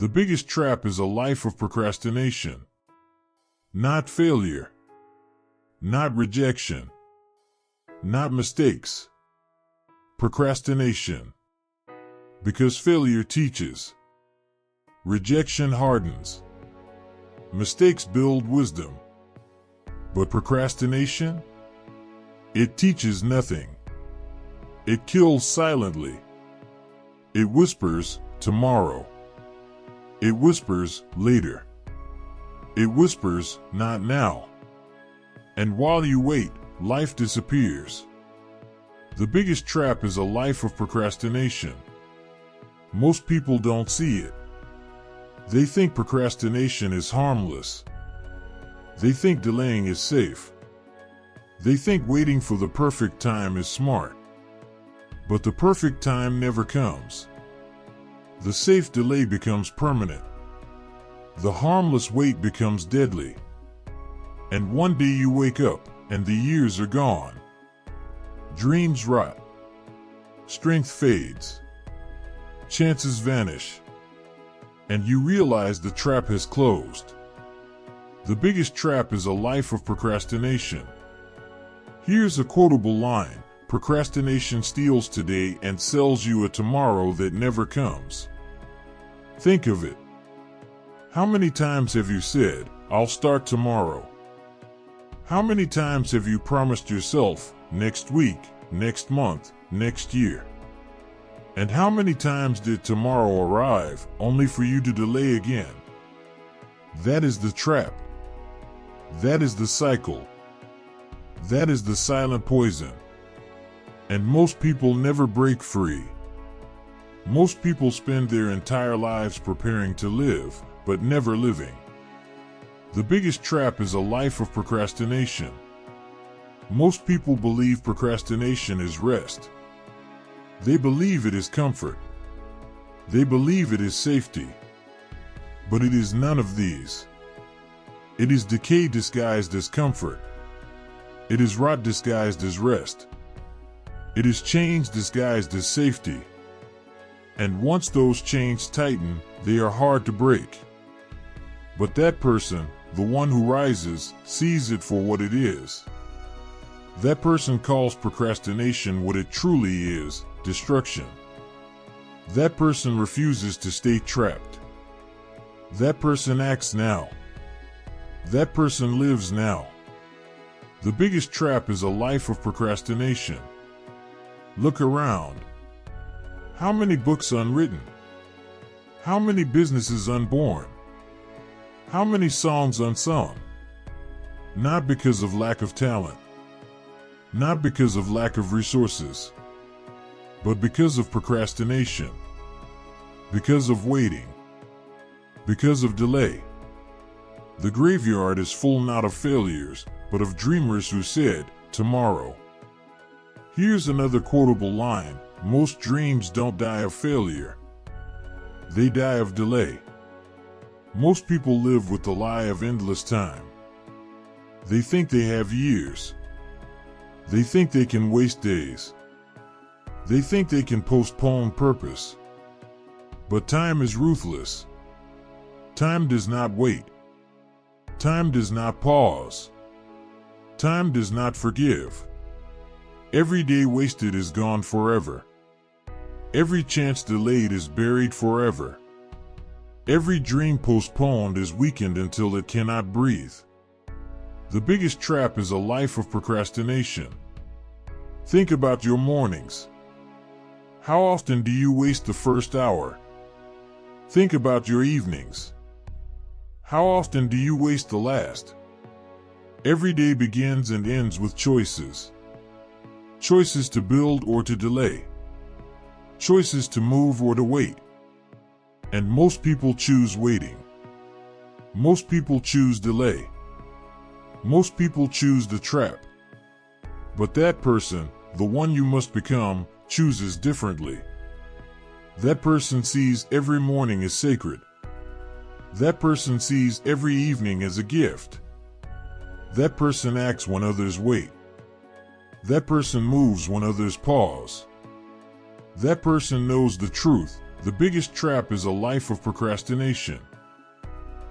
The biggest trap is a life of procrastination. Not failure. Not rejection. Not mistakes. Procrastination. Because failure teaches. Rejection hardens. Mistakes build wisdom. But procrastination? It teaches nothing. It kills silently. It whispers, tomorrow. It whispers, later. It whispers, not now. And while you wait, life disappears. The biggest trap is a life of procrastination. Most people don't see it. They think procrastination is harmless. They think delaying is safe. They think waiting for the perfect time is smart. But the perfect time never comes. The safe delay becomes permanent. The harmless wait becomes deadly. And one day you wake up, and the years are gone. Dreams rot. Strength fades. Chances vanish. And you realize the trap has closed. The biggest trap is a life of procrastination. Here's a quotable line: procrastination steals today and sells you a tomorrow that never comes. Think of it. How many times have you said, "I'll start tomorrow"? How many times have you promised yourself, next week, next month, next year? And how many times did tomorrow arrive, only for you to delay again? That is the trap. That is the cycle. That is the silent poison. And most people never break free. Most people spend their entire lives preparing to live, but never living. The biggest trap is a life of procrastination. Most people believe procrastination is rest. They believe it is comfort. They believe it is safety. But it is none of these. It is decay disguised as comfort. It is rot disguised as rest. It is chains disguised as safety. And once those chains tighten, they are hard to break. But that person, the one who rises, sees it for what it is. That person calls procrastination what it truly is: destruction. That person refuses to stay trapped. That person acts now. That person lives now. The biggest trap is a life of procrastination. Look around. How many books unwritten? How many businesses unborn? How many songs unsung? Not because of lack of talent. Not because of lack of resources. But because of procrastination. Because of waiting. Because of delay. The graveyard is full not of failures, but of dreamers who said, tomorrow. Here's another quotable line: most dreams don't die of failure. They die of delay. Most people live with the lie of endless time. They think they have years. They think they can waste days. They think they can postpone purpose. But time is ruthless. Time does not wait. Time does not pause. Time does not forgive. Every day wasted is gone forever. Every chance delayed is buried forever. Every dream postponed is weakened until it cannot breathe. The biggest trap is a life of procrastination. Think about your mornings. How often do you waste the first hour? Think about your evenings. How often do you waste the last? Every day begins and ends with choices. Choices to build or to delay. Choices to move or to wait. And most people choose waiting. Most people choose delay. Most people choose the trap. But that person, the one you must become, chooses differently. That person sees every morning as sacred. That person sees every evening as a gift. That person acts when others wait. That person moves when others pause. That person knows the truth, The biggest trap is a life of procrastination.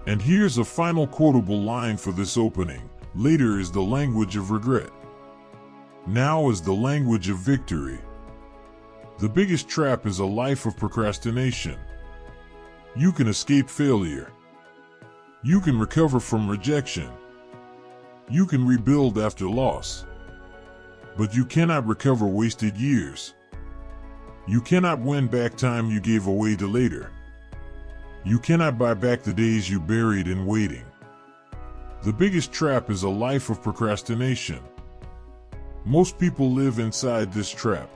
And here's a final quotable line for this opening. Later is the language of regret. Now is the language of victory. The biggest trap is a life of procrastination. You can escape failure. You can recover from rejection. You can rebuild after loss. But you cannot recover wasted years. You cannot win back time you gave away to later. You cannot buy back the days you buried in waiting. The biggest trap is a life of procrastination. Most people live inside this trap.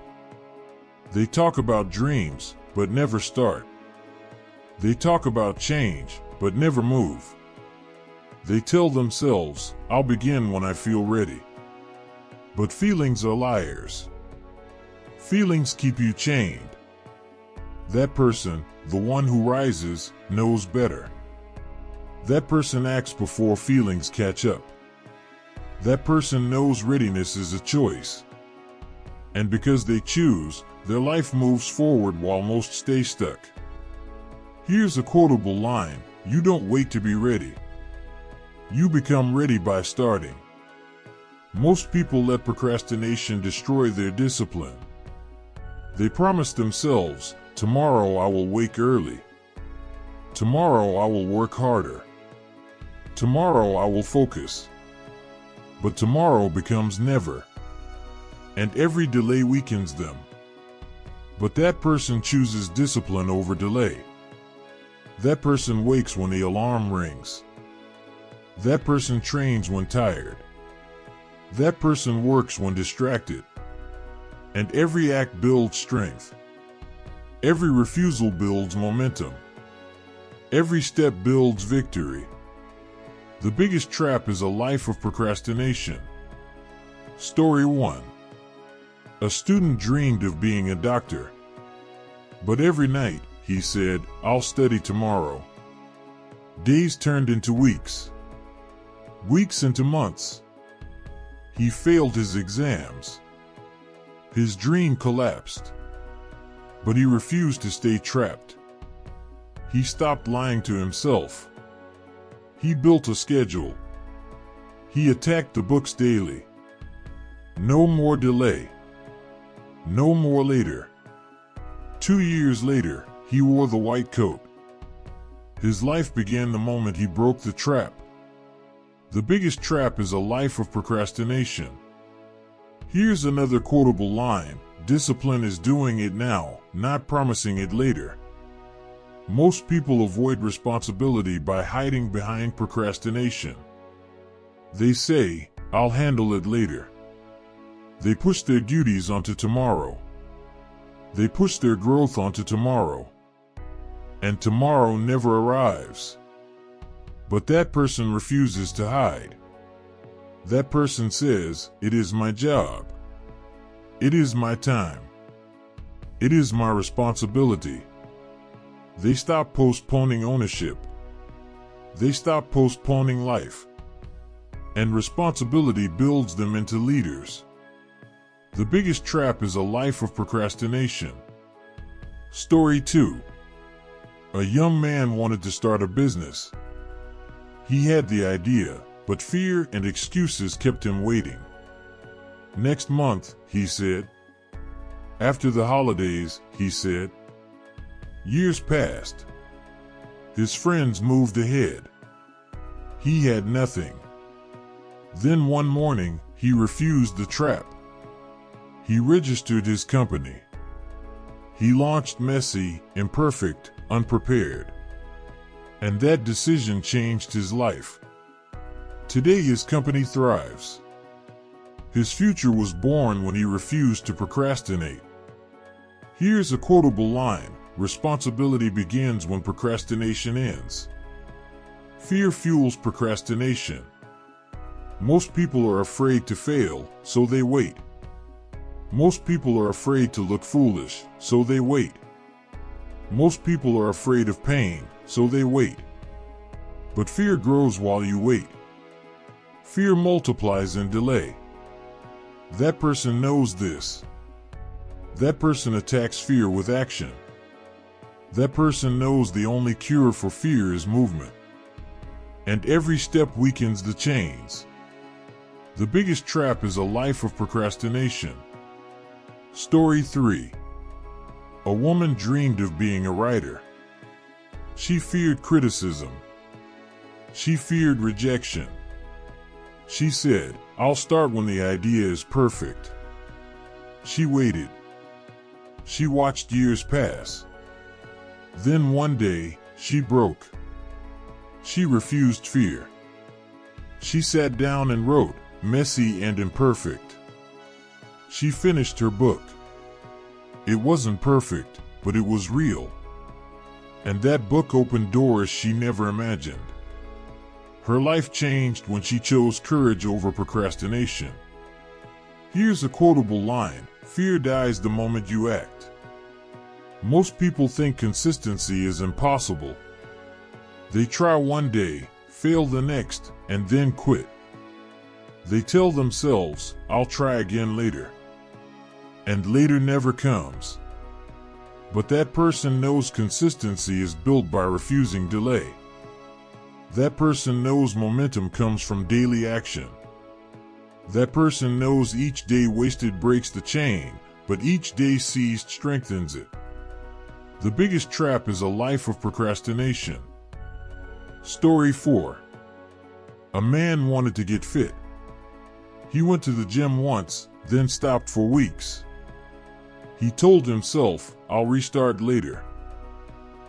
They talk about dreams, but never start. They talk about change, but never move. They tell themselves, "I'll begin when I feel ready." But feelings are liars. Feelings keep you chained. That person, the one who rises, knows better. That person acts before feelings catch up. That person knows readiness is a choice. And because they choose, their life moves forward while most stay stuck. Here's a quotable line: you don't wait to be ready. You become ready by starting. Most people let procrastination destroy their discipline. They promise themselves, "Tomorrow I will wake early. Tomorrow I will work harder. Tomorrow I will focus." But tomorrow becomes never. And every delay weakens them. But that person chooses discipline over delay. That person wakes when the alarm rings. That person trains when tired. That person works when distracted. And every act builds strength. Every refusal builds momentum. Every step builds victory. The biggest trap is a life of procrastination. Story 1. A student dreamed of being a doctor. But every night, he said, "I'll study tomorrow." Days turned into weeks. Weeks into months. He failed his exams. His dream collapsed. But he refused to stay trapped. He stopped lying to himself. He built a schedule. He attacked the books daily. No more delay. No more later. 2 years later, he wore the white coat. His life began the moment he broke the trap. The biggest trap is a life of procrastination. Here's another quotable line: discipline is doing it now, not promising it later. Most people avoid responsibility by hiding behind procrastination. They say, "I'll handle it later." They push their duties onto tomorrow. They push their growth onto tomorrow. And tomorrow never arrives. But that person refuses to hide. That person says, "It is my job. It is my time. It is my responsibility." They stop postponing ownership. They stop postponing life. And responsibility builds them into leaders. The biggest trap is a life of procrastination. Story 2. A young man wanted to start a business. He had the idea, but fear and excuses kept him waiting. "Next month," he said. "After the holidays," he said. Years passed. His friends moved ahead. He had nothing. Then one morning, he refused the trap. He registered his company. He launched messy, imperfect, unprepared. And that decision changed his life. Today his company thrives. His future was born when he refused to procrastinate. Here's a quotable line: responsibility begins when procrastination ends. Fear fuels procrastination. Most people are afraid to fail, so they wait. Most people are afraid to look foolish, so they wait. Most people are afraid of pain, so they wait. But fear grows while you wait. Fear multiplies in delay. That person knows this. That person attacks fear with action. That person knows the only cure for fear is movement. And every step weakens the chains. The biggest trap is a life of procrastination. Story 3. A woman dreamed of being a writer. She feared criticism. She feared rejection. She said, "I'll start when the idea is perfect." She waited. She watched years pass. Then one day, she broke. She refused fear. She sat down and wrote, messy and imperfect. She finished her book. It wasn't perfect, but it was real. And that book opened doors she never imagined. Her life changed when she chose courage over procrastination. Here's a quotable line: "Fear dies the moment you act." Most people think consistency is impossible. They try one day, fail the next, and then quit. They tell themselves, "I'll try again later." And later never comes. But that person knows consistency is built by refusing delay. That person knows momentum comes from daily action. That person knows each day wasted breaks the chain, but each day seized strengthens it. The biggest trap is a life of procrastination. Story 4. A man wanted to get fit. He went to the gym once, then stopped for weeks. He told himself, "I'll restart later."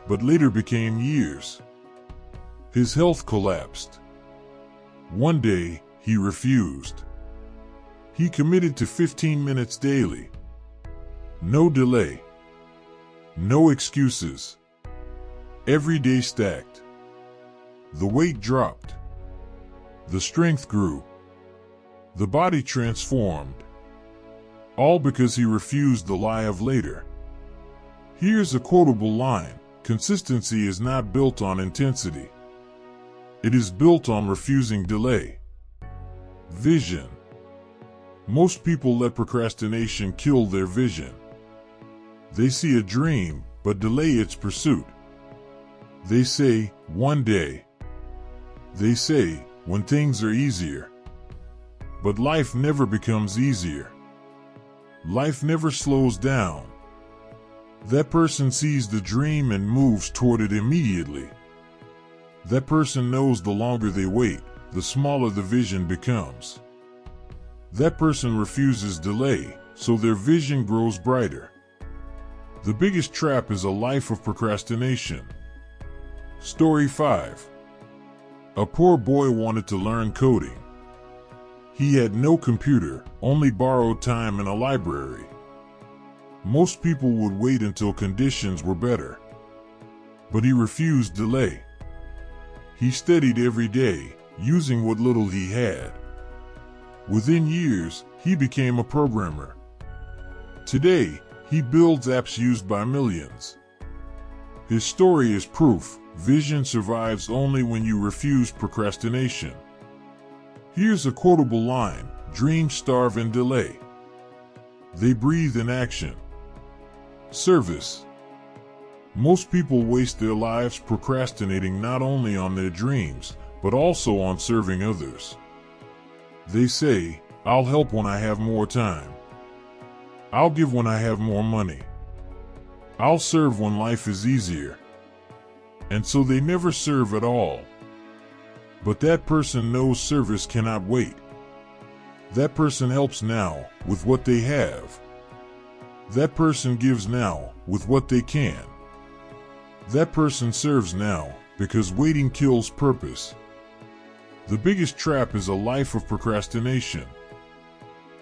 But later became years. His health collapsed. One day, he refused. He committed to 15 minutes daily. No delay. No excuses. Every day stacked. The weight dropped. The strength grew. The body transformed. All because he refused the lie of later. Here's a quotable line: consistency is not built on intensity. It is built on refusing delay. Vision. Most people let procrastination kill their vision. They see a dream, but delay its pursuit. They say, "one day." They say, "when things are easier." But life never becomes easier. Life never slows down. That person sees the dream and moves toward it immediately. That person knows the longer they wait, the smaller the vision becomes. That person refuses delay, so their vision grows brighter. The biggest trap is a life of procrastination. Story 5. A poor boy wanted to learn coding. He had no computer, only borrowed time in a library. Most people would wait until conditions were better. But he refused delay. He studied every day, using what little he had. Within years, he became a programmer. Today, he builds apps used by millions. His story is proof: vision survives only when you refuse procrastination. Here's a quotable line: dreams starve in delay. They breathe in action. Service. Most people waste their lives procrastinating not only on their dreams, but also on serving others. They say, "I'll help when I have more time. I'll give when I have more money. I'll serve when life is easier." And so they never serve at all. But that person knows service cannot wait. That person helps now with what they have. That person gives now with what they can. That person serves now because waiting kills purpose. The biggest trap is a life of procrastination.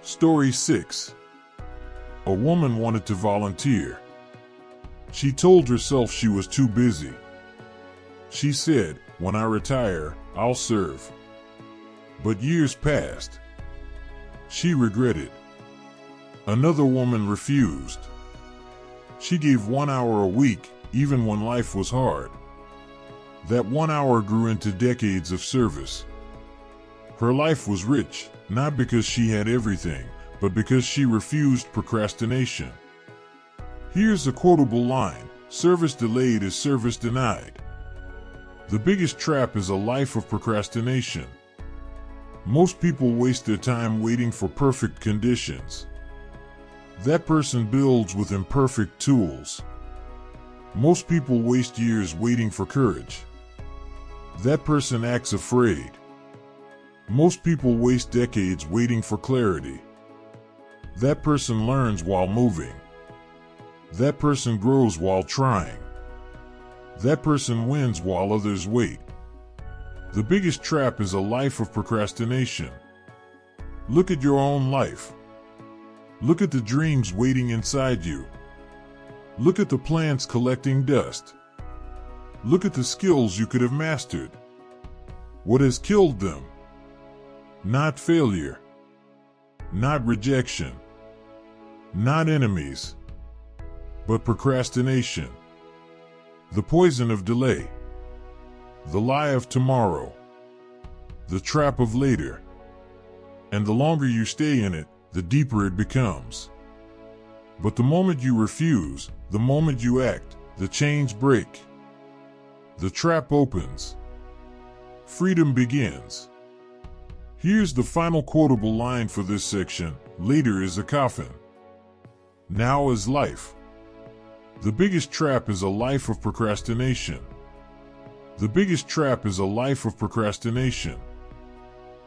Story 6. A woman wanted to volunteer. She told herself she was too busy. She said, "When I retire, I'll serve." But years passed. She regretted. Another woman refused. She gave 1 hour a week, even when life was hard. That 1 hour grew into decades of service. Her life was rich, not because she had everything, but because she refused procrastination. Here's a quotable line: Service delayed is service denied. The biggest trap is a life of procrastination. Most people waste their time waiting for perfect conditions. That person builds with imperfect tools. Most people waste years waiting for courage. That person acts afraid. Most people waste decades waiting for clarity. That person learns while moving. That person grows while trying. That person wins while others wait. The biggest trap is a life of procrastination. Look at your own life. Look at the dreams waiting inside you. Look at the plans collecting dust. Look at the skills you could have mastered. What has killed them? Not failure. Not rejection. Not enemies. But procrastination. The poison of delay. The lie of tomorrow. The trap of later. And the longer you stay in it, the deeper it becomes. But the moment you refuse, the moment you act, the chains break. The trap opens. Freedom begins. Here's the final quotable line for this section: later is a coffin. Now is life. The biggest trap is a life of procrastination. The biggest trap is a life of procrastination.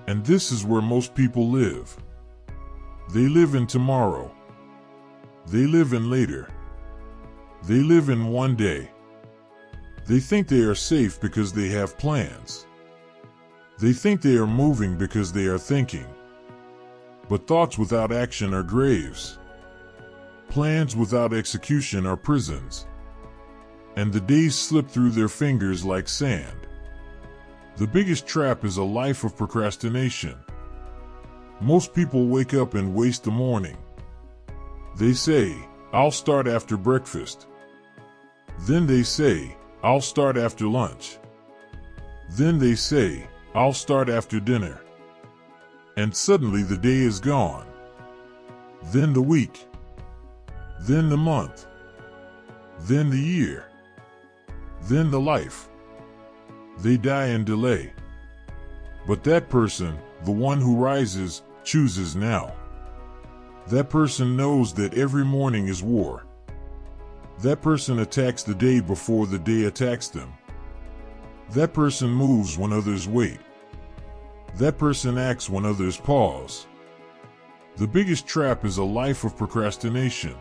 And this is where most people live. They live in tomorrow. They live in later. They live in one day. They think they are safe because they have plans. They think they are moving because they are thinking. But thoughts without action are graves. Plans without execution are prisons. And the days slip through their fingers like sand. The biggest trap is a life of procrastination. Most people wake up and waste the morning. They say, "I'll start after breakfast." Then they say, "I'll start after lunch." Then they say, "I'll start after dinner." And suddenly the day is gone. Then the week. Then the month. Then the year. Then the life. They die in delay. But that person, the one who rises, chooses now. That person knows that every morning is war. That person attacks the day before the day attacks them. That person moves when others wait. That person acts when others pause. The biggest trap is a life of procrastination.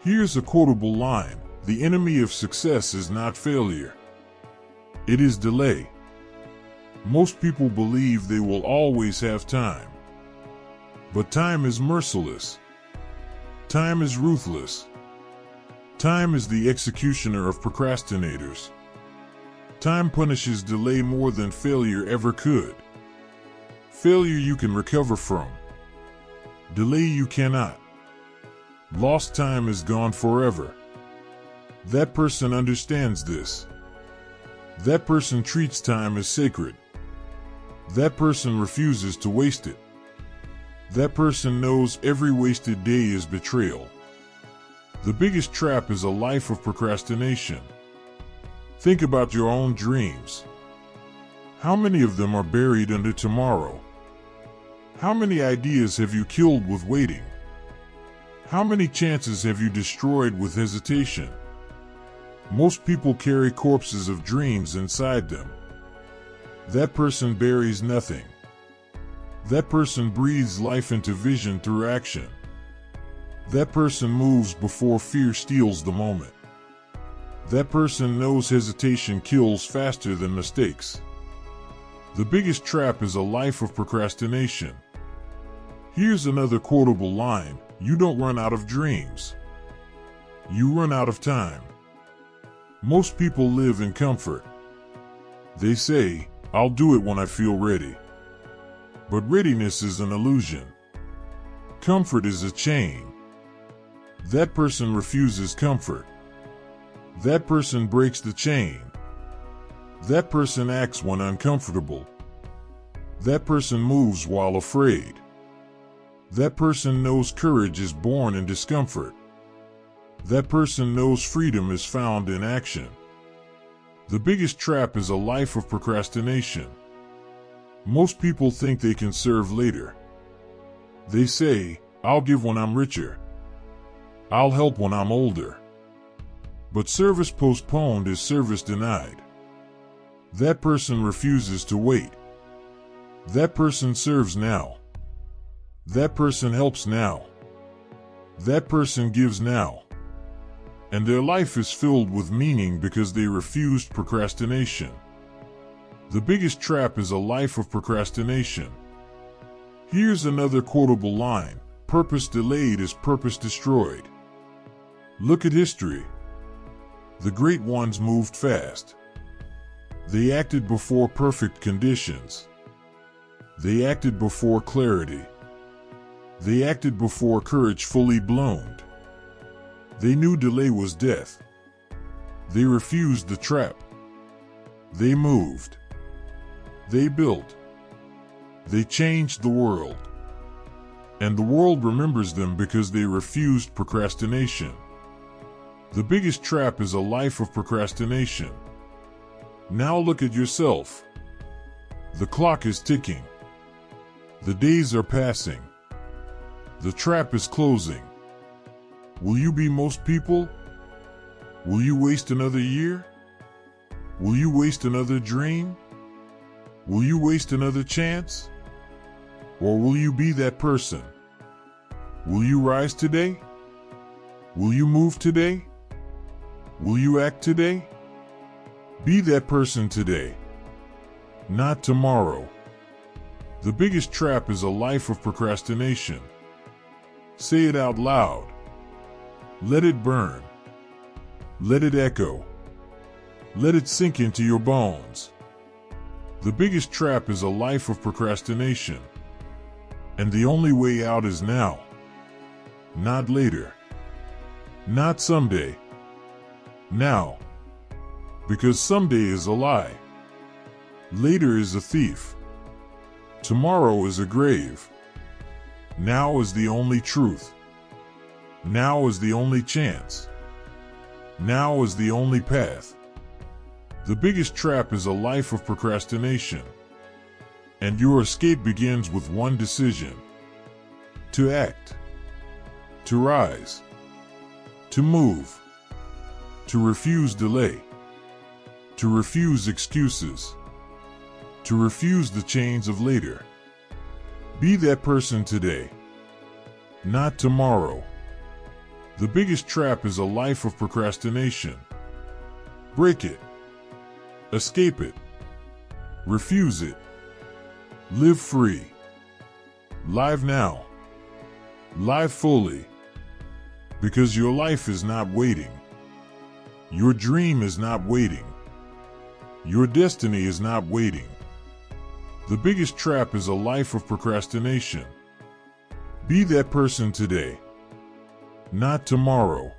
Here's a quotable line: the enemy of success is not failure. It is delay. Most people believe they will always have time. But time is merciless. Time is ruthless. Time is the executioner of procrastinators. Time punishes delay more than failure ever could. Failure you can recover from. Delay you cannot. Lost time is gone forever. That person understands this. That person treats time as sacred. That person refuses to waste it. That person knows every wasted day is betrayal. The biggest trap is a life of procrastination. Think about your own dreams. How many of them are buried under tomorrow? How many ideas have you killed with waiting? How many chances have you destroyed with hesitation? Most people carry corpses of dreams inside them. That person buries nothing. That person breathes life into vision through action. That person moves before fear steals the moment. That person knows hesitation kills faster than mistakes. The biggest trap is a life of procrastination. Here's another quotable line: you don't run out of dreams. You run out of time. Most people live in comfort. They say, "I'll do it when I feel ready." But readiness is an illusion. Comfort is a chain. That person refuses comfort. That person breaks the chain. That person acts when uncomfortable. That person moves while afraid. That person knows courage is born in discomfort. That person knows freedom is found in action. The biggest trap is a life of procrastination. Most people think they can serve later. They say, "I'll give when I'm richer. I'll help when I'm older." But service postponed is service denied. That person refuses to wait. That person serves now. That person helps now. That person gives now. And their life is filled with meaning because they refused procrastination. The biggest trap is a life of procrastination. Here's another quotable line: purpose delayed is purpose destroyed. Look at history. The great ones moved fast. They acted before perfect conditions. They acted before clarity. They acted before courage fully bloomed. They knew delay was death. They refused the trap. They moved. They built. They changed the world. And the world remembers them because they refused procrastination. The biggest trap is a life of procrastination. Now look at yourself. The clock is ticking. The days are passing. The trap is closing. Will you be most people? Will you waste another year? Will you waste another dream? Will you waste another chance? Or will you be that person? Will you rise today? Will you move today? Will you act today? Be that person today, not tomorrow. The biggest trap is a life of procrastination. Say it out loud. Let it burn. Let it echo. Let it sink into your bones. The biggest trap is a life of procrastination. And the only way out is now. Not later. Not someday. Now. Because someday is a lie. Later is a thief. Tomorrow is a grave. Now is the only truth. Now is the only chance. Now is the only path. The biggest trap is a life of procrastination. And your escape begins with one decision: to act, to rise, to move, to refuse delay, to refuse excuses, to refuse the chains of later. Be that person today, not tomorrow. The biggest trap is a life of procrastination. Break it. Escape it. Refuse it. Live free. Live now. Live fully. Because your life is not waiting. Your dream is not waiting. Your destiny is not waiting. The biggest trap is a life of procrastination. Be that person today, not tomorrow.